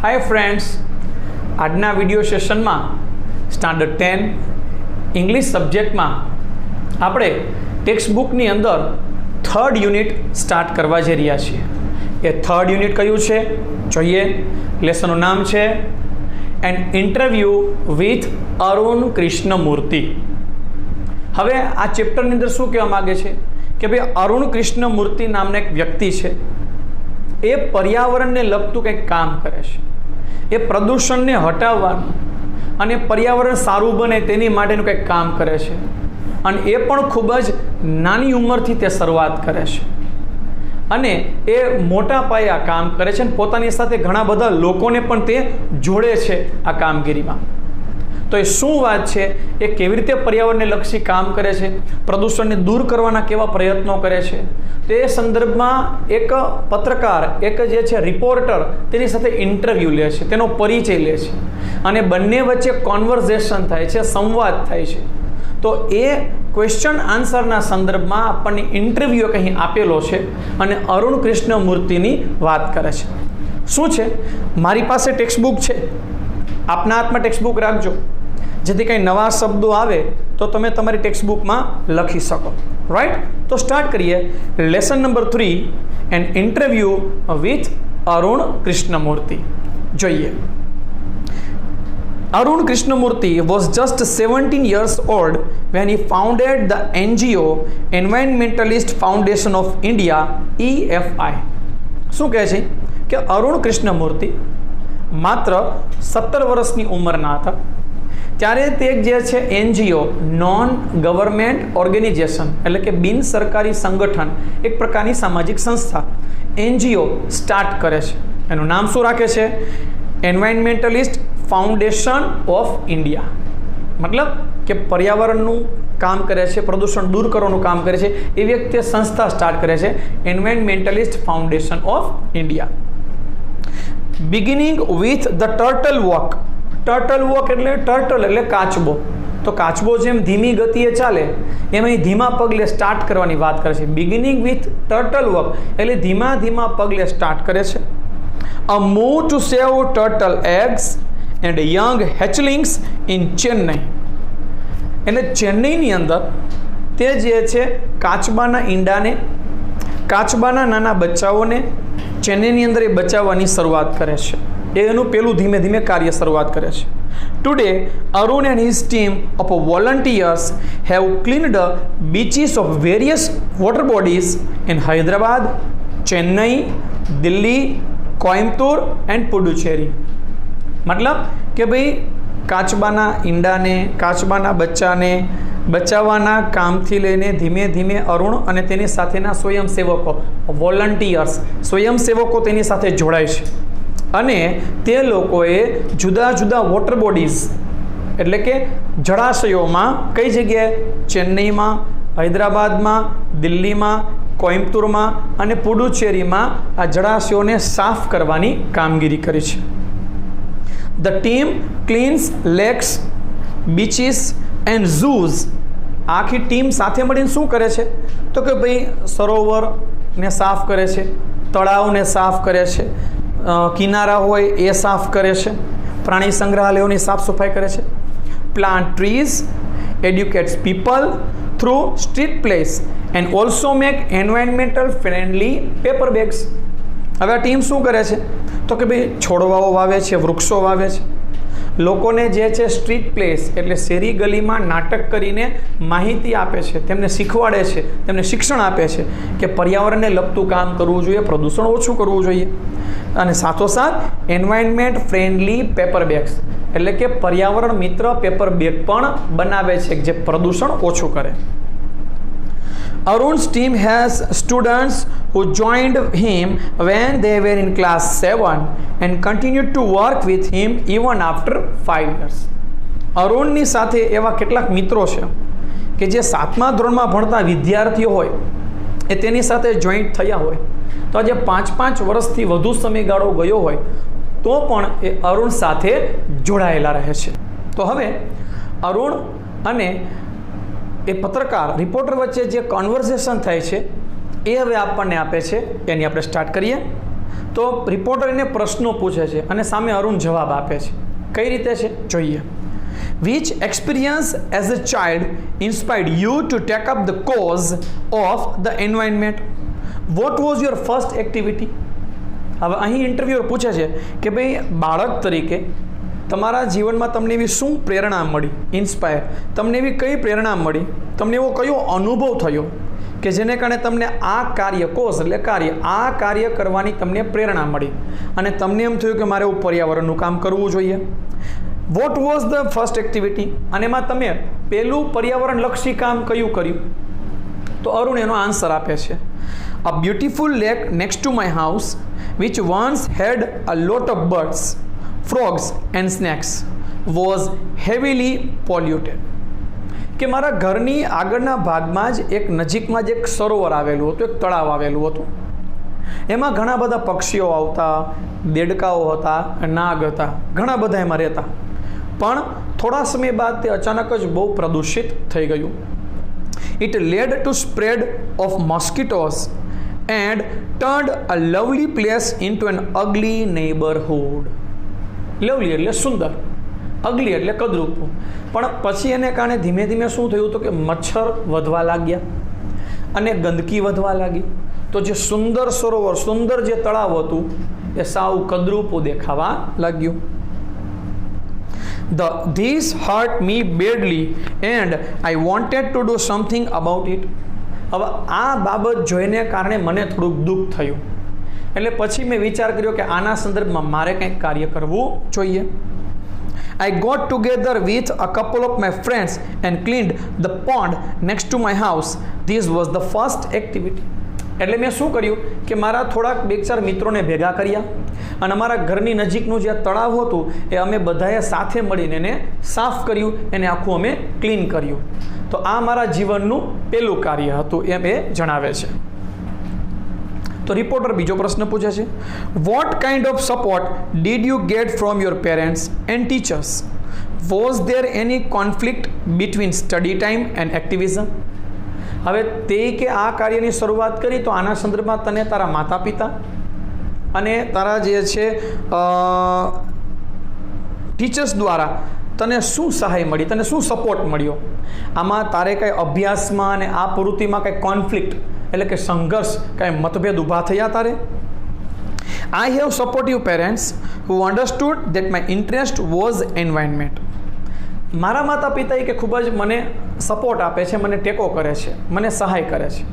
Hi friends, आजना video session में standard 10 English subject में आपणे टेक्स्ट बुकनी अंदर थर्ड यूनिट स्टार्ट करवा जई रह्या छीए। ए थर्ड यूनिट कयुं छे जोईए। लेसननुं नाम छे an interview with Arun Krishnamurti. हवे आ चेप्टरनी अंदर शुं कहेवा मांगे छे कि भाई अरुण कृष्णमूर्ति नामना एक व्यक्ति छे, ए पर्यावरणने लगतुं कंईक काम करे छे। ए प्रदूषणने हटाववानुं अने पर्यावरण सारूं बने तेनी माटेनुं कंईक काम करे छे अने ए पण खूब ज नानी उंमरथी ते शरूआत करे छे अने ए मोटा पाये आ काम करे छे। पोतानी साथे घणा बधा लोकोने पण ते जोड़े छे आ कामगीरीमां। तो ए शुं वात छे, ए केवी रीते पर्यावरणने लक्षी काम करे छे, प्रदूषणने दूर करवाना केवा प्रयत्नो करे छे, तो ए संदर्भमां एक पत्रकार एक जे छे रिपोर्टर तेनी साथे इंटरव्यू ले छे, तेनो परिचय ले छे अने बंने वच्चे कॉन्वर्सेशन थाय छे, संवाद थाय छे। तो ए क्वेश्चन आंसरना संदर्भमां आपणे इंटरव्यू कहीं आपेलो छे अने अरुण कृष्णमूर्तिनी वात करे छे। शुं छे, मारी पासे टेक्स्ट बुक छे, आपना हाथमां टेक्स्ट बुक राखजो, जेथी कंई नवा शब्दों आवे तो तमे तमारी टेक्स्ट बुक में लखी सको। राइट, तो स्टार्ट करिए। Lesson number 3 an interview with Arun Krishnamurti. जोईए। Arun Krishnamurti was just 17 years old when he founded the NGO Environmentalist Foundation of India EFI। શું કહે છે કે અરુણ કૃષ્ણમૂર્તિ માત્ર 17 વર્ષની ઉંમરના હતા ત્યારે તે જે છે એનજીઓ નોન ગવર્મેન્ટ ઓર્ગેનાઇઝેશન એટલે કે બિન સરકારી સંગઠન, એક પ્રકારની સામાજિક સંસ્થા એનજીઓ સ્ટાર્ટ કરે છે। એનું નામ શું રાખે છે? Environmentalist foundation of India. मतलब कि पर्यावरणનું काम करे छे, प्रदूषण दूर करवानुं काम करे छे, ए व्यक्तिए संस्था स्टार्ट करे छे environmentalist foundation of India. Beginning with the turtle walk. Turtle walk એટલે ટર્ટલ એટલે કાચબો। તો કાચબો જેમ ધીમી ગતિએ ચાલે એમ અહીં ધીમા પગલે સ્ટાર્ટ કરવાની વાત કરે છે। બિગિનિંગ વિથ ટર્ટલ વોક એટલે ધીમા ધીમા પગલે સ્ટાર્ટ કરે છે। A move to save turtle eggs and young hatchlings in Chennai. એટલે ચેન્નઈની અંદર તે જે છે કાચબાના ઈંડાને, કાચબાના નાના બચ્ચાઓને ચેન્નઈની અંદર એ બચાવવાની શરૂઆત કરે છે। એનું પેલું ધીમે ધીમે કાર્ય શરૂઆત કરે છે। Today Arun and his team of volunteers have cleaned beaches of various water bodies in Hyderabad, Chennai, Delhi, Coimbatore and Puducherry. मतलब कि भाई काचबाना ईंडाने, काचबाना बच्चाने बचाववाना कामथी लईने धीमे धीमे अरुण अने तेनी साथेना स्वयंसेवको वोलंटियर्स स्वयंसेवको तेनी साथे जोड़ाय छे अने ते लोकोए जुदा जुदा वोटर बॉडीज एटले के जळाशयोमां कई जग्याए चेन्नईमां, हैदराबादमां, दिल्हीमां, कोइम्बतूरमां अने पुडुचेरीमां आ जळाशयोने साफ करवानी कामगीरी करी छे। The team cleans lakes, beaches and zoos। आखी टीम साथे मळीने शुं करे छे तो कि भाई सरोवर ने साफ करे छे, तळाव ने साफ करे छे, किनारा होय ए साफ करे छे, प्राणी संग्रहालयोनी साफ सफाई करे छे, plant trees, educates people through street plays and also make environmental friendly paper bags. હવે આ ટીમ શું કરે છે તો કે ભાઈ છોડવાઓ વાવે છે, વૃક્ષો વાવે છે, લોકોને જે છે સ્ટ્રીટ પ્લેસ એટલે શેરી ગલીમાં નાટક કરીને માહિતી આપે છે, તેમને શીખવાડે છે, તેમને શિક્ષણ આપે છે કે પર્યાવરણને લગતું કામ કરવું જોઈએ, પ્રદૂષણ ઓછું કરવું જોઈએ અને સાથોસાથ એન્વાયરમેન્ટ ફ્રેન્ડલી પેપર બેગ્સ એટલે કે પર્યાવરણ મિત્ર પેપર બેગ પણ બનાવે છે જે પ્રદૂષણ ઓછું કરે। Arun's team has students who joined him when they were in class 7 and continued to work with him even after 5 years। અરુણની સાથે એવા કેટલાક મિત્રો છે કે જે 7મા ધોરણમાં ભણતા વિદ્યાર્થીઓ હોય એ તેની સાથે જોઈન્ટ થયા હોય તો આજે 5-5 વર્ષથી વધુ સમયગાળો ગયો હોય તો પણ એ અરુણ સાથે જોડાયેલા રહે છે। તો હવે અરુણ અને એ પત્રકાર રિપોર્ટર વચ્ચે જે કન્વર્સેશન થાય છે એ હવે આપણને આપે છે, એની આપણે સ્ટાર્ટ કરીએ। તો રિપોર્ટર એને પ્રશ્નો પૂછે છે અને સામે અરુણ જવાબ આપે છે. કઈ રીતે છે જોઈએ. Which experience as a child inspired you to take up the cause of the environment? What was your first activity? હવે અહીં ઇન્ટરવ્યુઅર પૂછે છે કે ભાઈ બાળક તરીકે તમારા જીવનમાં તમને એવી શું પ્રેરણા મળી, ઇન્સ્પાયર, તમને એવી કઈ પ્રેરણા મળી, તમને એવો કયો અનુભવ થયો કે જેને કારણે તમને આ કાર્ય, કોઝ એટલે કાર્ય, આ કાર્ય કરવાની તમને પ્રેરણા મળી અને તમને એમ થયું કે મારે એવું પર્યાવરણનું કામ કરવું જોઈએ. What was the first activity? અને એમાં તમે પહેલું પર્યાવરણલક્ષી કામ કયું કર્યું? તો અરુણ એનો આન્સર આપે છે. A beautiful lake next to my house which once had a lot of birds, frogs and snakes was heavily polluted. કે મારા ઘરની આગળના ભાગમાં જ એક નજીકમાં જ એક સરોવર આવેલું હતું, એક તળાવ આવેલું હતું. એમાં ઘણા બધા પક્ષીઓ આવતા, દેડકાઓ હતા, નાગ હતા, ઘણા બધા એમાં રહેતા. પણ થોડા સમય બાદ તે અચાનક જ બહુ પ્રદૂષિત થઈ ગયું. It led to spread of mosquitoes and turned a lovely place into an ugly neighborhood. Lovely એટલે સુંદર, અગલી એટલે કદરૂપું. પણ પછી એને કારણે ધીમે ધીમે શું થયું હતું કે મચ્છર વધવા લાગ્યા અને ગંદકી વધવા લાગી. તો જે સુંદર સરોવર, સુંદર જે તળાવ હતું એ સાવ કદરૂપું દેખાવા લાગ્યું. This hurt me badly and I wanted to do something about it. હવે આ બાબત જોઈને કારણે મને થોડુંક દુઃખ થયું. એટલે પછી મેં વિચાર કર્યો કે આના સંદર્ભમાં મારે કંઈક કાર્ય કરવું જોઈએ. I got together with a couple of my friends and cleaned the pond next to my house. This was the first activity. એટલે મેં શું કર્યું કે મારા થોડાક બે ચાર મિત્રોને ભેગા કર્યા અને અમારા ઘરની નજીકનું જે તળાવ હતું એ અમે બધાએ સાથે મળીને એને સાફ કર્યું, એને આખું અમે ક્લીન કર્યું. તો આ મારા જીવનનું પહેલું કાર્ય હતું એમ એ જણાવે છે. તો રિપોર્ટર બીજો પ્રશ્ન પૂછે છે. What kind of support did you get from your parents and teachers? Was there any conflict between study time and activism? હવે તે કે આ કાર્યની શરૂઆત કરી તો આના સંદર્ભમાં તને તારા માતા પિતા અને તારા જે છે ટીચર્સ દ્વારા તને શું સહાય મળી, તને શું સપોર્ટ મળ્યો? આમાં તારે કંઈ અભ્યાસમાં અને આ પ્રવૃત્તિમાં કંઈ કોન્ફ્લિક્ટ એટલે કે સંઘર્ષ, કાંઈ મતભેદ ઊભા થયા તારે? I have supportive parents who understood that my interest was environment. મારા માતા પિતાએ કે ખૂબ જ મને સપોર્ટ આપે છે, મને ટેકો કરે છે, મને સહાય કરે છે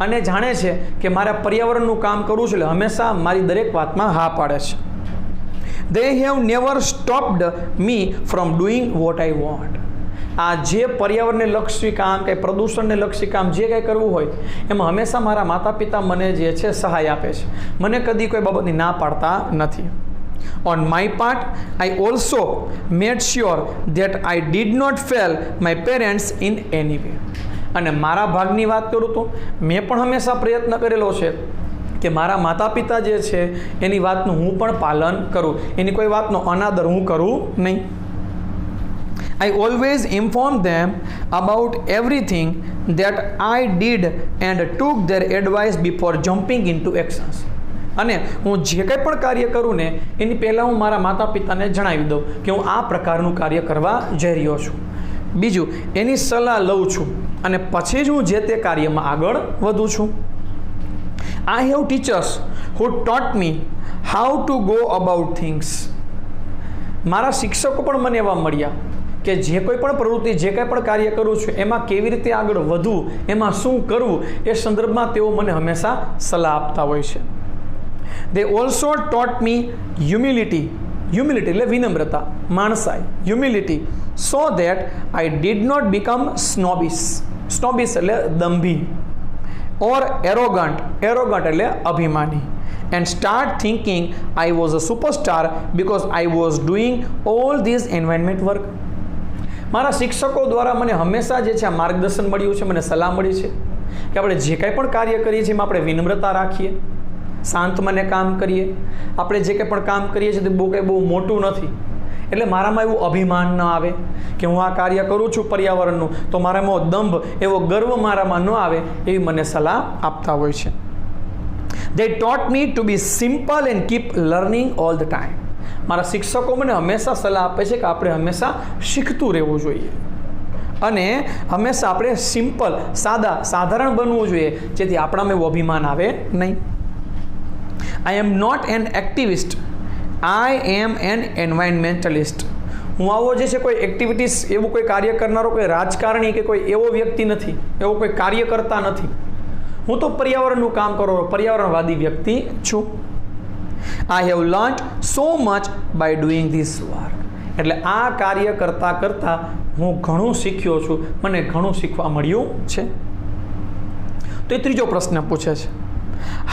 અને જાણે છે કે મારે પર્યાવરણનું કામ કરવું છે એટલે હંમેશા મારી દરેક વાતમાં હા પાડે છે. They have never stopped me from doing what I want. આ જે પર્યાવરણને લક્ષી કામ, કંઈ પ્રદૂષણને લક્ષી કામ જે કંઈ કરવું હોય એમાં હંમેશા મારા માતા પિતા મને જે છે સહાય આપે છે, મને કદી કોઈ બાબતની ના પાડતા નથી. On my part, I also made sure that I did not fail my parents in any way. અને મારા ભાગની વાત કરું તો મેં પણ હંમેશા પ્રયત્ન કરેલો છે કે મારા માતા પિતા જે છે એની વાતનું હું પણ પાલન કરું, એની કોઈ વાતનો અનાદર હું કરું નહીં. I always informed them about everything that I did and took their advice before jumping into actions. અને હું જે કંઈ પણ કાર્ય કરું ને એની પહેલાં હું મારા માતા પિતાને જણાવી દઉં કે હું આ પ્રકારનું કાર્ય કરવા જઈ રહ્યો છું. બીજું, એની સલાહ લઉં છું અને પછી જ હું જે તે કાર્યમાં આગળ વધું છું. I have teachers who taught me how to go about things. મારા શિક્ષકો પણ મને એવા મળ્યા કે જે કોઈ પણ પ્રવૃત્તિ, જે કંઈ પણ કાર્ય કરું છું એમાં કેવી રીતે આગળ વધવું, એમાં શું કરવું એ સંદર્ભમાં તેઓ મને હંમેશા સલાહ આપતા હોય છે. They also taught me humility. Humility એટલે વિનમ્રતા, માણસાઈ, humility, so that I did not become snobbish. Snobbish એટલે દંભી, or arrogant. Arrogant એટલે અભિમાની. And start thinking I was a superstar because I was doing all this environment work. મારા શિક્ષકો દ્વારા મને હંમેશા જે છે આ માર્ગદર્શન મળ્યું છે, મને સલાહ મળી છે કે આપણે જે કંઈ પણ કાર્ય કરીએ છીએ એમાં આપણે વિનમ્રતા રાખીએ, શાંત મને કામ કરીએ, આપણે જે કંઈ પણ કામ કરીએ છીએ તે કંઈ બહુ મોટું નથી, એટલે મારામાં એવું અભિમાન ન આવે કે હું આ કાર્ય કરું છું પર્યાવરણનું તો મારામાં દંભ, એવો ગર્વ મારામાં ન આવે, એવી મને સલાહ આપતા હોય છે. They taught me to be simple and keep learning all the time. મારા શિક્ષકો મને હંમેશા સલાહ આપે છે કે આપણે હંમેશા શીખતું રહેવું જોઈએ અને હંમેશા આપણે સિમ્પલ સાધારણ બનવું જોઈએ જેથી આપણામાં એવું અભિમાન આવે નહીં. I am not an activist. I am an environmentalist. હું આવો જે છે કોઈ એક્ટિવિટીઝ એવું કોઈ કાર્ય કરનારો કોઈ રાજકારણી કે કોઈ એવો વ્યક્તિ નથી, એવો કોઈ કાર્યકર્તા નથી. હું તો પર્યાવરણનું કામ કરો પર્યાવરણવાદી વ્યક્તિ છું. I have learned so much by doing this work. એટલે આ કાર્ય કરતાં હું ઘણું શીખ્યો છું, મને ઘણું શીખવા મળ્યું છે. તો એ ત્રીજો પ્રશ્ન પૂછે છે,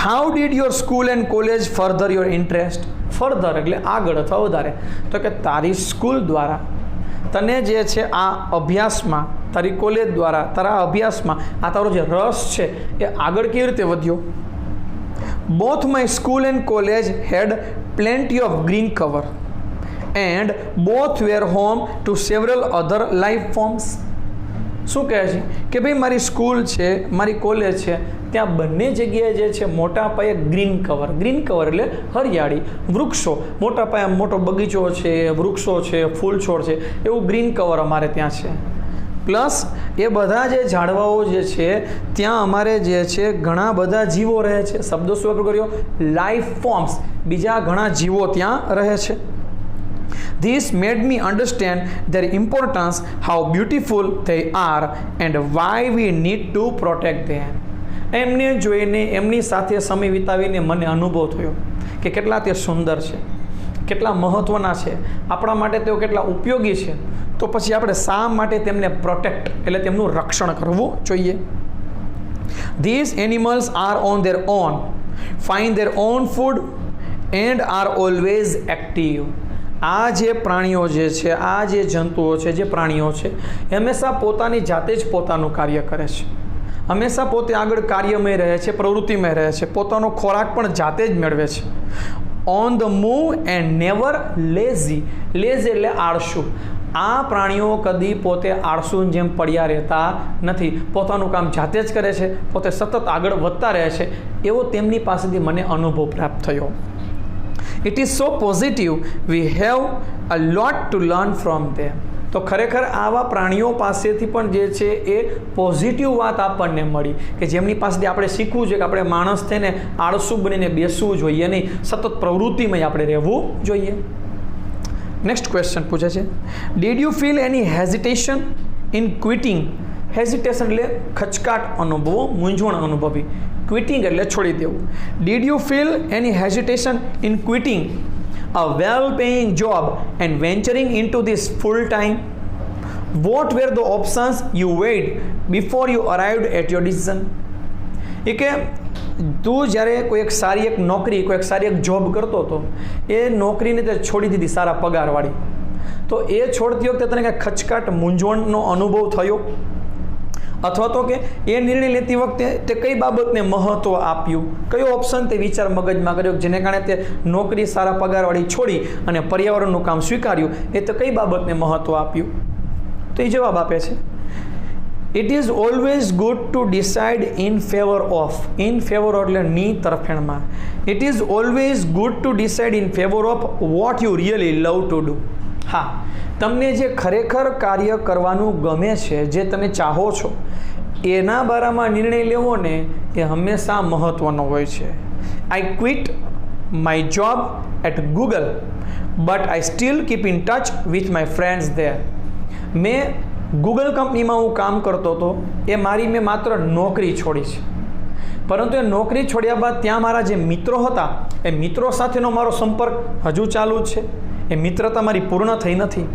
how did your school and college further your interest? Further એટલે આગળ અથવા વધારે. તો કે તારી સ્કૂલ દ્વારા તને જે છે આ અભ્યાસમાં, તારી કોલેજ દ્વારા તારા અભ્યાસમાં આ તારો જે રસ છે એ આગળ કેવી રીતે વધ્યો? Both my school and college had plenty of green cover and both were home to several other life forms. શું કહે છે કે ભાઈ મારી સ્કૂલ છે, મારી કોલેજ છે, ત્યાં બંને જગ્યાએ જે છે મોટા પાયે ગ્રીન કવર એટલે હરિયાળી, વૃક્ષો, મોટા પાયે મોટો બગીચો છે, વૃક્ષો છે, ફૂલ છોડ છે, એવું ગ્રીન કવર અમારે ત્યાં છે. પ્લસ એ બધા જે ઝાડવાઓ જે છે ત્યાં અમારે જે છે ઘણા બધા જીવો રહે છે. શબ્દો શું વાપર કર્યો? લાઈફ ફોર્મ્સ, બીજા ઘણા જીવો ત્યાં રહે છે. This made me understand their importance, how beautiful they are and why we need to protect them. એમને જોઈને, એમની સાથે સમય વિતાવીને મને અનુભવ થયો કે કેટલા તે સુંદર છે, કેટલા મહત્ત્વના છે, આપણા માટે તેઓ કેટલા ઉપયોગી છે. તો પછી આપણે શા માટે તેમને પ્રોટેક્ટ એટલે તેમનું રક્ષણ કરવું જોઈએ? These animals are on their own, find their own food and are always active. આ જે પ્રાણીઓ જે છે, આ જે જંતુઓ છે, જે પ્રાણીઓ છે, હંમેશા પોતાની જાતે જ પોતાનું કાર્ય કરે છે, હંમેશા પોતે આગળ કાર્યમય રહે છે, પ્રવૃત્તિમય રહે છે, પોતાનો ખોરાક પણ જાતે જ મેળવે છે. On the move and never lazy. Lazy એટલે આળસુ. આ પ્રાણીઓ કદી પોતે આળસુની જેમ પડ્યા રહેતા નથી, પોતાનું કામ જાતે જ કરે છે, પોતે સતત આગળ વધતા રહે છે, એવો તેમની પાસેથી મને અનુભવ પ્રાપ્ત થયો. It is so positive. We have a lot to learn from them. તો ખરેખર આવા પ્રાણીઓ પાસેથી પણ જે છે એ પોઝિટિવ વાત આપણને મળી કે જેમની પાસેથી આપણે શીખવું જોઈએ કે આપણે માણસ થઈને આળસુ બનીને બેસવું જોઈએ નહીં, સતત પ્રવૃત્તિમાં આપણે રહેવું જોઈએ. નેક્સ્ટ ક્વેશ્ચન પૂછે છે, did you feel any hesitation in ક્વિટિંગ? Hesitation એટલે ખચકાટ અનુભવો, મૂંઝવણ અનુભવી. ક્વિટિંગ એટલે છોડી દેવું. Did you feel any hesitation in ક્વિટિંગ a well-paying job and venturing into this full-time? What were the options you weighed before you arrived at your decision? એ કે તું જ્યારે કોઈ એક સારી એક નોકરી, કોઈ એક સારી એક જોબ કરતો હતો, એ નોકરીને તે છોડી દીધી સારા પગારવાળી, તો એ છોડતી વખતે તને કાંઈ ખચકાટ, મૂંઝવણનો અનુભવ થયો? અથવા તો કે એ નિર્ણય લેતી વખતે તે કઈ બાબતને મહત્ત્વ આપ્યું, કયો ઓપ્શન તે વિચાર મગજમાં કર્યો જેને કારણે તે નોકરી સારા પગારવાળી છોડી અને પર્યાવરણનું કામ સ્વીકાર્યું? એ તો કઈ બાબતને મહત્ત્વ આપ્યું? તો એ જવાબ આપે છે, it is always good to decide in favour of. In favour એટલે ની તરફેણમાં. It is always good to decide in favour of what you really love to do. હા, તમને જે ખરેખર કાર્ય કરવાનું ગમે છે, જે તમે ચાહો છો, એના બારામાં નિર્ણય લેવો ને એ હંમેશા મહત્ત્વનો હોય છે. I quit my job at Google but I still keep in touch with my friends there. મેં ગૂગલ કંપનીમાં હું કામ કરતો હતો, એ મેં માત્ર નોકરી છોડી છે, પરંતુ એ નોકરી છોડ્યા બાદ ત્યાં મારા જે મિત્રો હતા, એ મિત્રો સાથેનો મારો સંપર્ક હજુ ચાલુ જ છે, એ મિત્રતા મારી પૂર્ણ થઈ નથી.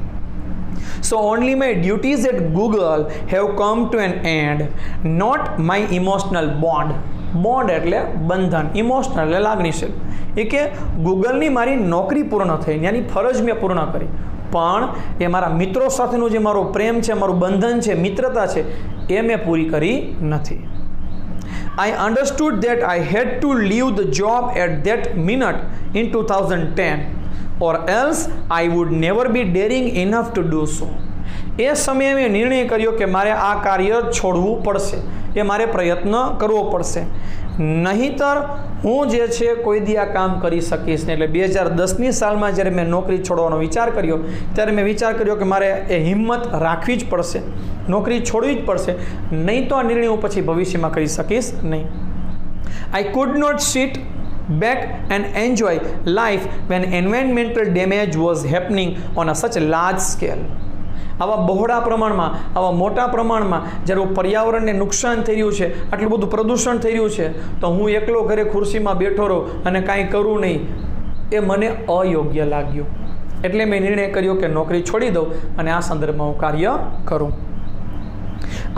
So only my duties at Google have come to an end, not my emotional bond. Bond એટલે બંધન, ઇમોશનલ એટલે લાગણીશીલ. એ કે ગૂગલની મારી નોકરી પૂર્ણ થઈ, ત્યાંની ફરજ મેં પૂર્ણ કરી, પણ એ મારા મિત્રો સાથેનું જે મારો પ્રેમ છે, મારું બંધન છે, મિત્રતા છે, એ મેં પૂરી કરી નથી. I understood that I had to leave the job at that minute in 2010 or else I would never be daring enough to do so. એ સમયે મેં નિર્ણય કર્યો કે મારે આ કાર્ય છોડવું પડશે, એ મારે પ્રયત્ન કરવો પડશે, નહીંતર હું જે છે કોઈ દી આ કામ કરી શકીશ નહીં. એટલે 2010ની સાલમાં જ્યારે મેં નોકરી છોડવાનો વિચાર કર્યો ત્યારે મેં વિચાર કર્યો કે મારે એ હિંમત રાખવી જ પડશે, નોકરી છોડવી જ પડશે, નહીં તો આ નિર્ણય હું પછી ભવિષ્યમાં કરી શકીશ નહીં. I could not sit back and enjoy life when environmental damage was happening on a such large scale. આવા બહોળા પ્રમાણમાં, આવા મોટા પ્રમાણમાં જ્યારે પર્યાવરણને નુકસાન થઈ રહ્યું છે, આટલું બધું પ્રદૂષણ થઈ રહ્યું છે, તો હું એકલો ઘરે ખુરશીમાં બેઠો રહું અને કાંઈ કરું નહીં, એ મને અયોગ્ય લાગ્યું. એટલે મેં નિર્ણય કર્યો કે નોકરી છોડી દઉં અને આ સંદર્ભમાં હું કાર્ય કરું.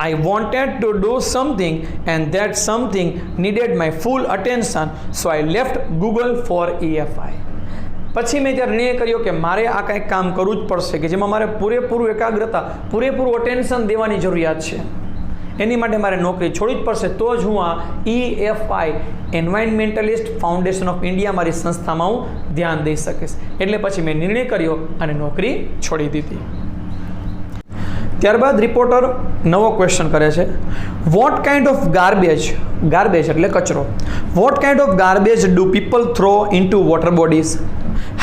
I wanted to do something and that something needed my full attention, so I left Google for EFI. પછી મેં ત્યારે નિર્ણય કર્યો કે મારે આ કંઈક કામ કરવું જ પડશે કે જેમાં મારે પૂરેપૂરું એકાગ્રતા, પૂરેપૂરું અટેન્શન દેવાની જરૂરિયાત છે. એની માટે મારે નોકરી છોડવી જ પડશે, તો જ હું આ EFI environmentalist foundation of India મારી સંસ્થામાં હું ધ્યાન દઈ શકીશ. એટલે પછી મેં નિર્ણય કર્યો અને નોકરી છોડી દીધી. ત્યારબાદ રિપોર્ટર નવો ક્વેશ્ચન કરે છે, વોટ કાઇન્ડ ઓફ ગાર્બેજ એટલે કચરો, what kind of garbage do people throw into water bodies?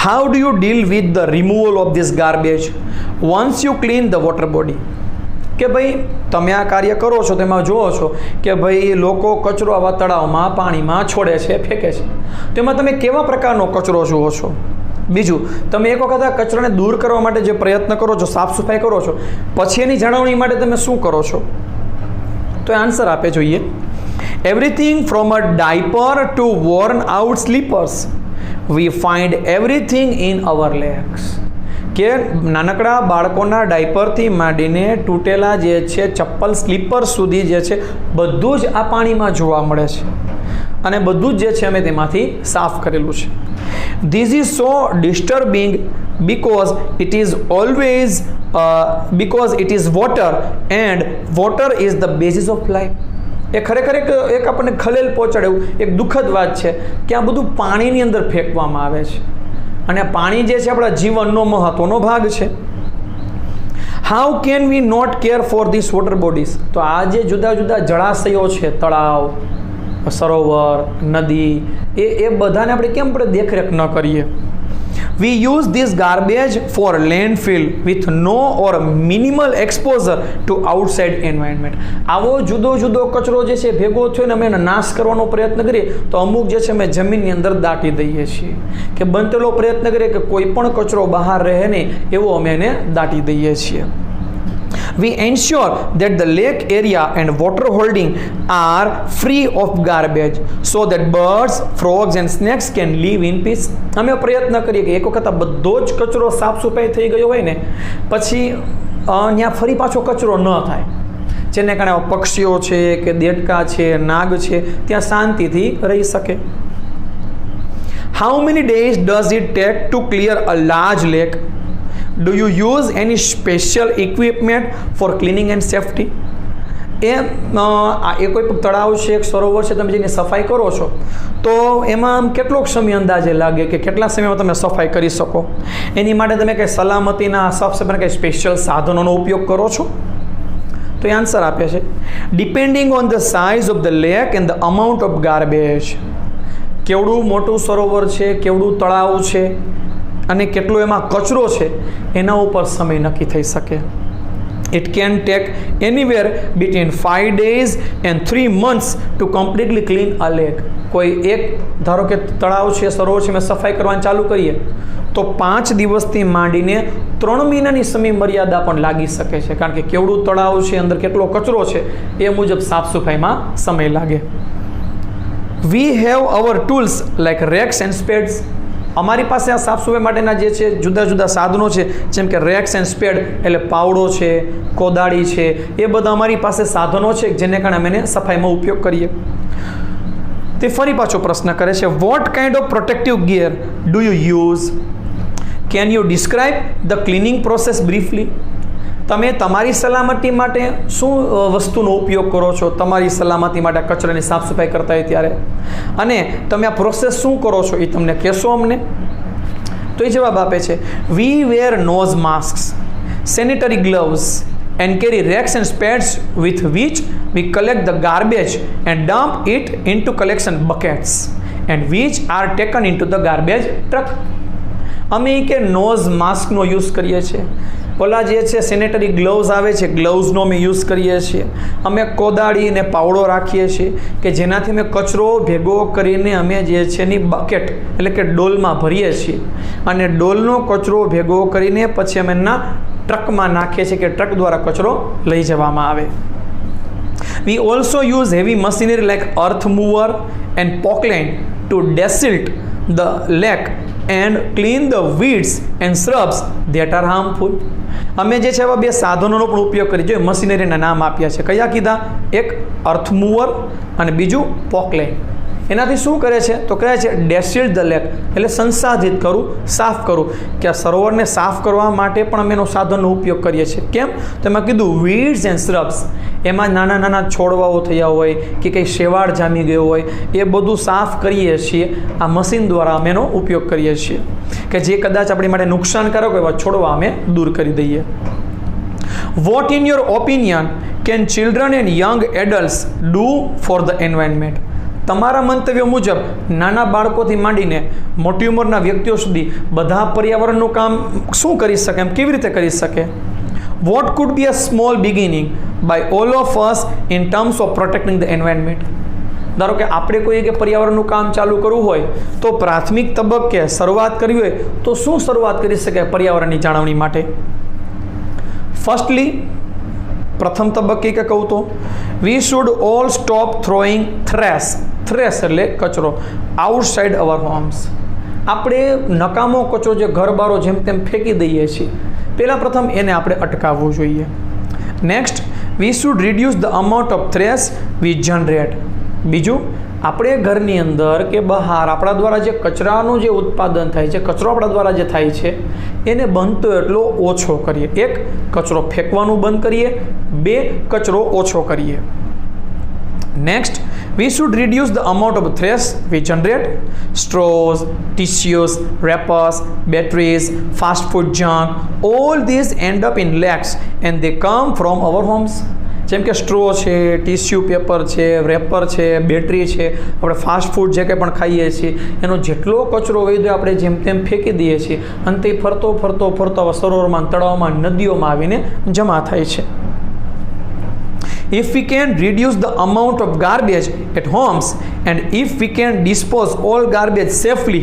How do you deal with the removal of this garbage once you clean the water body? કે ભાઈ તમે આ કાર્ય કરો છો તેમાં જુઓ છો કે ભાઈ લોકો કચરો આવા તળાવમાં, પાણીમાં છોડે છે, ફેંકે છે, તેમાં તમે કેવા પ્રકારનો કચરો જુઓ છો? બીજું, તમે એક વખત આ કચરાને દૂર કરવા માટે જે પ્રયત્ન કરો છો, સાફ સફાઈ કરો છો, પછી એની જાળવણી માટે તમે શું કરો છો? તો આન્સર આપે જોઈએ, everything from a diaper to worn out slippers we find everything in our lakes. કે નાનકડા બાળકોના ડાયપરથી માંડીને તૂટેલા જે છે ચપ્પલ, સ્લીપર સુધી જે છે બધું જ આ પાણીમાં જોવા મળે છે અને બધું જ જે છે અમે તેમાંથી સાફ કરેલું છે. This is so disturbing because it is always because it is water and water is the basis of life. એ ખરેખર એક આપણને ખલેલ પહોંચાડે એવું એક દુઃખદ વાત છે કે આ બધું પાણીની અંદર ફેંકવામાં આવે છે અને પાણી જે છે આપણા જીવનનો મહત્વનો ભાગ છે. How can we not care for this water bodies? તો આ જે જુદા જુદા જળાશયો છે, તળાવ, સરોવર, નદી, એ બધાને આપણે દેખરેખ ન કરીએ? We use this garbage for landfill with no or minimal exposure to outside environment. આવો જુદો જુદો કચરો જે છે ભેગો થયો ને અમે એનો નાશ કરવાનો પ્રયત્ન કરીએ તો અમુક જે છે અમે જમીનની અંદર દાટી દઈએ છીએ, કે બનતેલો પ્રયત્ન કરીએ કે કોઈ પણ કચરો બહાર રહે નહીં એવો અમે એને દાટી દઈએ છીએ. We ensure that the lake area and water holding are free of garbage so that birds, frogs and snakes can live in peace. અમે પ્રયત્ન કરીએ કે એક વખત આ બધો જ કચરો સાફ સફાઈ થઈ ગયો હોય ને પછી ત્યાં ફરી પાછો કચરો ન થાય, જેને કારણે પક્ષીઓ છે કે દેડકા છે, નાગ છે, ત્યાં શાંતિથી રહી શકે. How many days does it take to clear a large lake? Do you use any special equipment for cleaning and safety? એ કોઈ પણ તળાવ છે, એક સરોવર છે, તમે જેની સફાઈ કરો છો તો એમાં કેટલોક સમય અંદાજે લાગે કે કેટલા સમયમાં તમે સફાઈ કરી શકો? એની માટે તમે કંઈ સલામતીના, સાફ સફાઈના કંઈ સ્પેશિયલ સાધનોનો ઉપયોગ કરો છો? તો એ આન્સર આપે છે, depending on the size of the lake and the amount of garbage. કેવડું મોટું સરોવર છે, કેવડું તળાવ છે અને કેટલો એમાં કચરો છે એના ઉપર સમય નક્કી થઈ શકે. It can take anywhere between 5 days and 3 months to completely clean a lake. કોઈ એક ધારો કે તળાવ છે, સરોવર છે, મેં સફાઈ કરવાની ચાલુ કરીએ તો 5 દિવસથી માંડીને 3 મહિનાની સમય મર્યાદા પણ લાગી શકે છે, કારણ કે કેવડું તળાવ છે, અંદર કેટલો કચરો છે એ મુજબ સાફ સફાઈમાં સમય લાગે. We have our tools like rakes and spades. અમારી પાસે આ સાફ સફાઈ માટેના જે છે જુદા જુદા સાધનો છે, જેમ કે રેક્સ એન્ડ સ્પેડ એટલે પાવડો છે, કોદાળી છે, એ બધા અમારી પાસે સાધનો છે જેને કારણે અમે એને સફાઈમાં ઉપયોગ કરીએ. તે ફરી પાછો પ્રશ્ન કરે છે, what kind of protective gear do you use? Can you describe the cleaning process briefly? તમે તમારી સલામતી માટે શું વસ્તુનો ઉપયોગ કરો છો તમારી સલામતી માટે કચરાની સાફ સફાઈ કરતા હોય ત્યારે, અને તમે આ પ્રોસેસ શું કરો છો એ તમને કહેશો અમને? તો એ જવાબ આપે છે, we wear nose mask. sanitary gloves and carry racks and spades with which we collect the garbage and dump it into collection buckets and which are taken into the garbage truck. અમે કે nose માસ્કનો use કરીએ છીએ, ઓલા જે છે sanitary gloves આવે છે, ગ્લવ્સનો અમે યુઝ કરીએ છીએ, અમે કોદાળી ને પાવડો રાખીએ છીએ કે જેનાથી અમે કચરો ભેગો કરીને અમે જે છે એની બકેટ એટલે કે ડોલમાં ભરીએ છીએ અને ડોલનો કચરો ભેગો કરીને પછી અમે એના ટ્રકમાં નાખીએ છીએ કે ટ્રક દ્વારા કચરો લઈ જવામાં આવે. We also use heavy machinery like earth mover and pockline to desilt the lake and clean the weeds and shrubs that are harmful. અમે જે છે એવા બે સાધનોનો પણ ઉપયોગ કરી જોઈએ. મશીનરીના નામ આપ્યા છે. કયા કીધા? એક અર્થ મૂવર અને બીજું પોકલાઇન. એનાથી શું કરે છે તો કહે છે ડેસિલ્ટ ધ લેક, એટલે સંસાધિત કરું, સાફ કરું. કે આ સરોવરને સાફ કરવા માટે પણ અમે એનો સાધનનો ઉપયોગ કરીએ છીએ. કેમ? તો એમાં કીધું વીડ્સ એન્ડ શ્રબ્સ, એમાં નાના નાના છોડવાઓ થયા હોય કે કંઈ શેવાળ જામી ગયો હોય એ બધું સાફ કરીએ છીએ. આ મશીન દ્વારા અમે એનો ઉપયોગ કરીએ છીએ કે જે કદાચ આપણી માટે નુકસાનકારક હોય એવા છોડવા અમે દૂર કરી દઈએ. What in your opinion can children and young adults do for the environment? તમારા મંતવ્યો મુજબ નાના બાળકોથી માંડીને મોટી ઉંમરના વ્યક્તિઓ સુધી બધા પર્યાવરણનું કામ શું કરી શકે, એમ કેવી રીતે કરી શકે? What could be a small beginning by all of us in terms of protecting the environment? ધારો કે આપણે કોઈ કે પર્યાવરણનું કામ ચાલુ કરવું હોય તો પ્રાથમિક તબક્કે શરૂઆત કરવી હોય તો શું શરૂઆત કરી શકાય પર્યાવરણની જાળવણી માટે? ફર્સ્ટલી, પ્રથમ તબક્કે કે કહું તો we should all stop throwing trash એટલે કચરો આઉટસાઇડ અવર હોમ્સ. આપણે નકામો કચરો જે ઘર બારો જેમ તેમ ફેંકી દઈએ છીએ, પહેલાં પ્રથમ એને આપણે અટકાવવું જોઈએ. Next, we should reduce the amount of trash we generate. બીજું, આપણે ઘરની અંદર કે બહાર આપણા દ્વારા જે કચરાનું જે ઉત્પાદન થાય છે, કચરો આપણા દ્વારા જે થાય છે એને બનતો એટલો ઓછો કરીએ. એક, કચરો ફેંકવાનું બંધ કરીએ. બે, કચરો ઓછો કરીએ. Next, we should reduce the amount of trash we generate. Straws, tissues, wrappers, batteries, fast food junk, all these end up in lakes and they come from our homes. જેમ કે સ્ટ્રો છે, ટીસ્યુ પેપર છે, wrapper છે, battery છે, આપણે fast food જે કંઈ પણ ખાઈએ છીએ એનો જેટલો કચરો હોય તો આપણે જેમ તેમ ફેંકી દઈએ છીએ અને તે ફરતો ફરતો ફરતો સરોવરમાં, તળાવમાં, નદીઓમાં આવીને જમા થાય છે. If we can reduce the amount of garbage at homes and if we can dispose all garbage safely,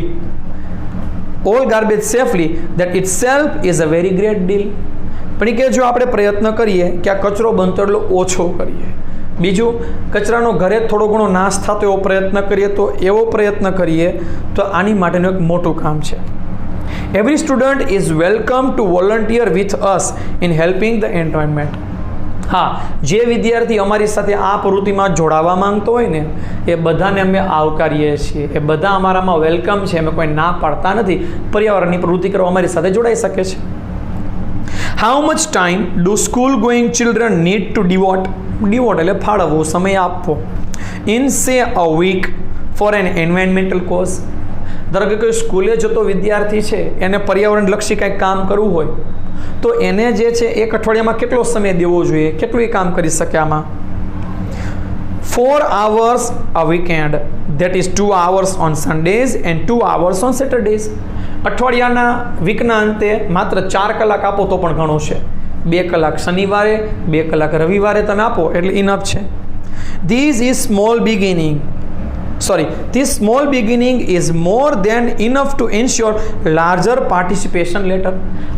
that itself is a very great deal. પણ કે જો આપણે પ્રયત્ન કરીએ કે આ કચરો બનતો એટલો ઓછો કરીએ. બીજું, કચરાનો ઘરે થોડો ઘણો નાશ થતો એવો પ્રયત્ન કરીએ તો એવો પ્રયત્ન કરીએ તો આની માટેનું એક મોટું કામ છે. Every student is welcome to volunteer with us in helping the environment. હા, જે વિદ્યાર્થી અમારી સાથે આ પ્રવૃત્તિમાં જોડાવા માંગતો હોય ને એ બધાને અમે આવકારીએ છીએ. એ બધા અમારામાં વેલકમ છે, અમે કોઈ ના પાડતા નથી. પર્યાવરણની પ્રવૃત્તિ કરવા અમારી સાથે જોડાઈ શકે છે. How much time do school going children need to devote એટલે ફાળવવો, સમય આપવો, in say a week for an environmental cause? ધારો કે કોઈ સ્કૂલે જતો વિદ્યાર્થી છે એને પર્યાવરણલક્ષી કંઈક કામ કરવું હોય તો એને જે છે એક અઠવાડિયામાં કેટલો સમય દેવો જોઈએ, કેટલું એ કામ કરી શકે આમાં? 4 hours a weekend, that is 2 hours on Sundays and 2 hours on Saturdays. અઠવાડિયાના વીકના અંતે માત્ર 4 કલાક આપો તો પણ ઘણું છે. 2 કલાક શનિવારે, 2 કલાક રવિવારે તમે આપો એટલે ઇનફ છે. This small beginning is more than enough to ensure larger participation later.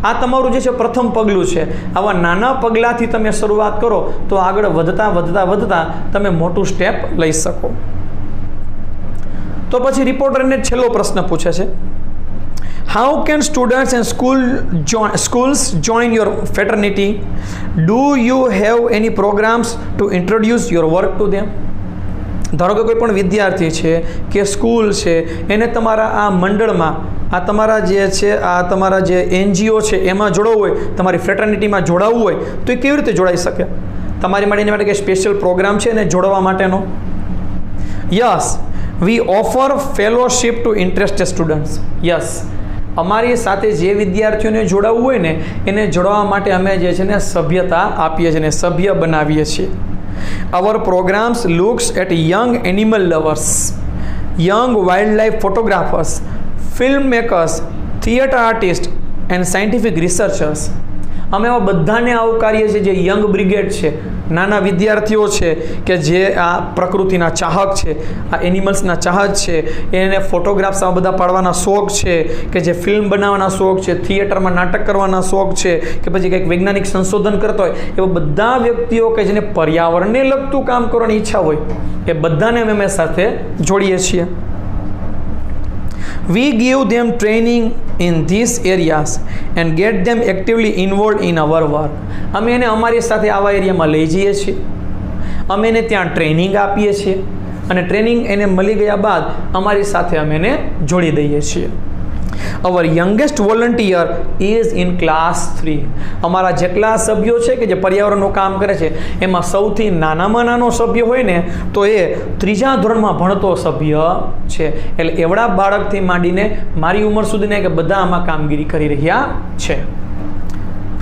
આ તમારું જે છે પ્રથમ પગલું છે. આવા નાના પગલાંથી તમે શરૂઆત કરો તો આગળ વધતા વધતા વધતા તમે મોટું સ્ટેપ લઈ શકો. તો પછી રિપોર્ટરને છેલ્લો પ્રશ્ન પૂછે છે, how can students and schools join your fraternity? Do you have any programs to introduce your work to them? ધારો કે કોઈ પણ વિદ્યાર્થી છે કે સ્કૂલ છે એને તમારા આ મંડળમાં, આ તમારા જે છે, આ તમારા જે NGO છે એમાં જોડાવવું હોય, તમારી ફ્રેટર્નિટીમાં જોડાવવું હોય તો એ કેવી રીતે જોડાઈ શકે? તમારી માટે એની માટે કંઈ સ્પેશિયલ પ્રોગ્રામ છે એને જોડવા માટેનો? Yes, we offer fellowship to interested students. Yes, અમારી સાથે જે વિદ્યાર્થીઓને જોડાવવું હોય ને એને જોડાવા માટે અમે જે છે ને સભ્યતા આપીએ છીએ ને સભ્ય બનાવીએ છીએ. Our programs looks at young animal lovers, young wildlife photographers, filmmakers, theatre artists and scientific researchers. અમે એવા બધાને આવકારીએ છીએ જે યંગ બ્રિગેડ છે, નાના વિદ્યાર્થીઓ છે કે જે આ પ્રકૃતિના ચાહક છે, આ એનિમલ્સના ચાહક છે, એને ફોટોગ્રાફ્સ આવા બધા પાડવાના શોખ છે, કે જે ફિલ્મ બનાવવાના શોખ છે, થિયેટરમાં નાટક કરવાના શોખ છે, કે પછી કંઈક વૈજ્ઞાનિક સંશોધન કરતો હોય, એવા બધા વ્યક્તિઓ કે જેને પર્યાવરણને લગતું કામ કરવાની ઈચ્છા હોય એ બધાને અમે સાથે જોડીએ છીએ. We give them training in these areas and get them actively involved in our work. અમે એને અમારી સાથે આવા એરિયામાં લઈ જઈએ છીએ, અમે એને ત્યાં ટ્રેનિંગ આપીએ છીએ અને ટ્રેનિંગ એને મળી ગયા બાદ અમારી સાથે અમે એને જોડી દઈએ છીએ. Our youngest volunteer is in class 3. અમારા જેટલા સભ્યો છે કે જે પર્યાવરણનું કામ કરે છે એમાં સૌથી નાનામાં નાનો સભ્ય હોય ને તો એ 3જા ધોરણમાં ભણતો સભ્ય છે. એટલે એવડા બાળકથી માંડીને મારી ઉંમર સુધીને કે બધા આમાં કામગીરી કરી રહ્યા છે.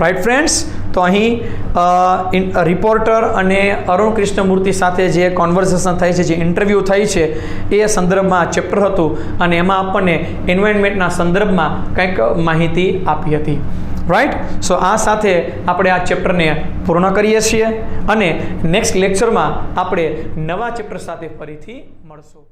રાઈટ ફ્રેન્ડ્સ, તો અહીં રિપોર્ટર અને અરુણ કૃષ્ણમૂર્તિ સાથે જે કોન્વર્સેશન થાય છે, જે ઇન્ટરવ્યૂ થઈ છે એ સંદર્ભમાં ચેપ્ટર હતું અને એમાં આપણને એન્વાયરમેન્ટના સંદર્ભમાં કંઈક માહિતી આપી હતી. રાઈટ, સો આ સાથે આપણે આ ચેપ્ટરને પૂર્ણ કરીએ છીએ અને નેક્સ્ટ લેક્ચરમાં આપણે નવા ચેપ્ટર સાથે ફરીથી મળશું.